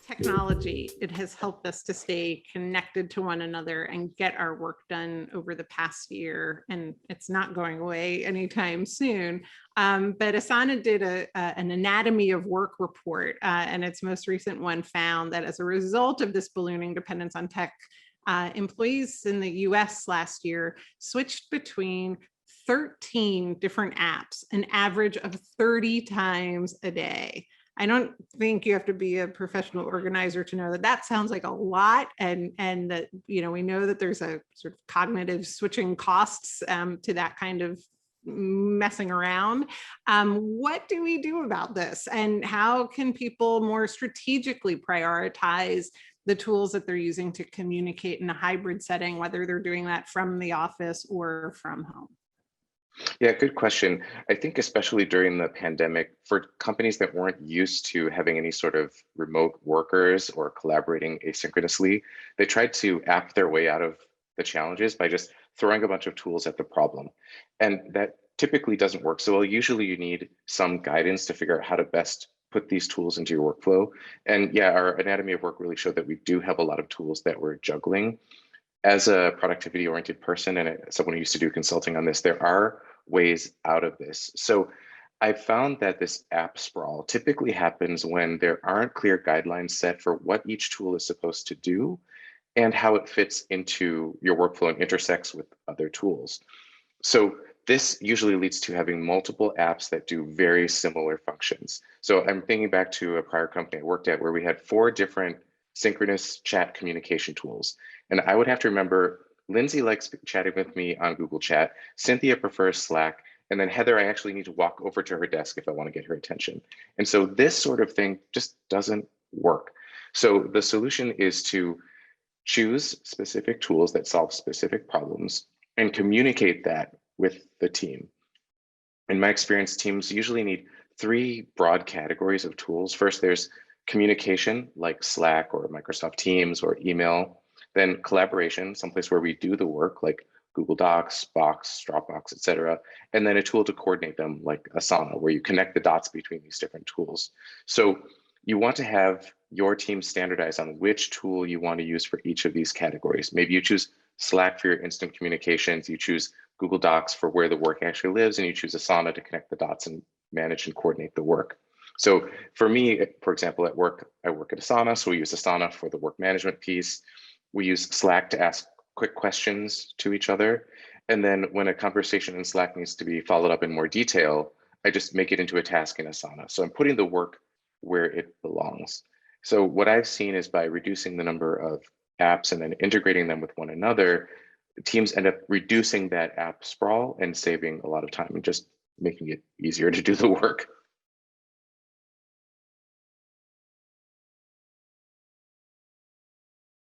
Technology, it has helped us to stay connected to one another and get our work done over the past year, and it's not going away anytime soon. But Asana did an anatomy of work report, and its most recent one found that as a result of this ballooning dependence on tech, employees in the US last year switched between 13 different apps, an average of 30 times a day. I don't think you have to be a professional organizer to know that that sounds like a lot, and that, you know, we know that there's a sort of cognitive switching costs to that kind of messing around. What do we do about this, and how can people more strategically prioritize the tools that they're using to communicate in a hybrid setting, whether they're doing that from the office or from home? Yeah, good question. I think especially during the pandemic, for companies that weren't used to having any sort of remote workers or collaborating asynchronously, they tried to app their way out of the challenges by just throwing a bunch of tools at the problem. And that typically doesn't work. So usually you need some guidance to figure out how to best put these tools into your workflow. And yeah, our anatomy of work really showed that we do have a lot of tools that we're juggling. As a productivity oriented person and someone who used to do consulting on this, there are ways out of this. So I found that this app sprawl typically happens when there aren't clear guidelines set for what each tool is supposed to do and how it fits into your workflow and intersects with other tools. So this usually leads to having multiple apps that do very similar functions. So I'm thinking back to a prior company I worked at where we had 4 different synchronous chat communication tools. And I would have to remember, Lindsay likes chatting with me on Google Chat, Cynthia prefers Slack, and then Heather, I actually need to walk over to her desk if I want to get her attention. And so this sort of thing just doesn't work. So the solution is to choose specific tools that solve specific problems and communicate that with the team. In my experience, teams usually need 3 broad categories of tools. First, there's communication like Slack or Microsoft Teams or email, then collaboration, someplace where we do the work like Google Docs, Box, Dropbox, etc. And then a tool to coordinate them like Asana, where you connect the dots between these different tools. So you want to have your team standardize on which tool you want to use for each of these categories. Maybe you choose Slack for your instant communications, you choose Google Docs for where the work actually lives, and you choose Asana to connect the dots and manage and coordinate the work. So for me, for example, at work, I work at Asana, so we use Asana for the work management piece. We use Slack to ask quick questions to each other. And then when a conversation in Slack needs to be followed up in more detail, I just make it into a task in Asana. So I'm putting the work where it belongs. So what I've seen is by reducing the number of apps and then integrating them with one another, teams end up reducing that app sprawl and saving a lot of time and just making it easier to do the work.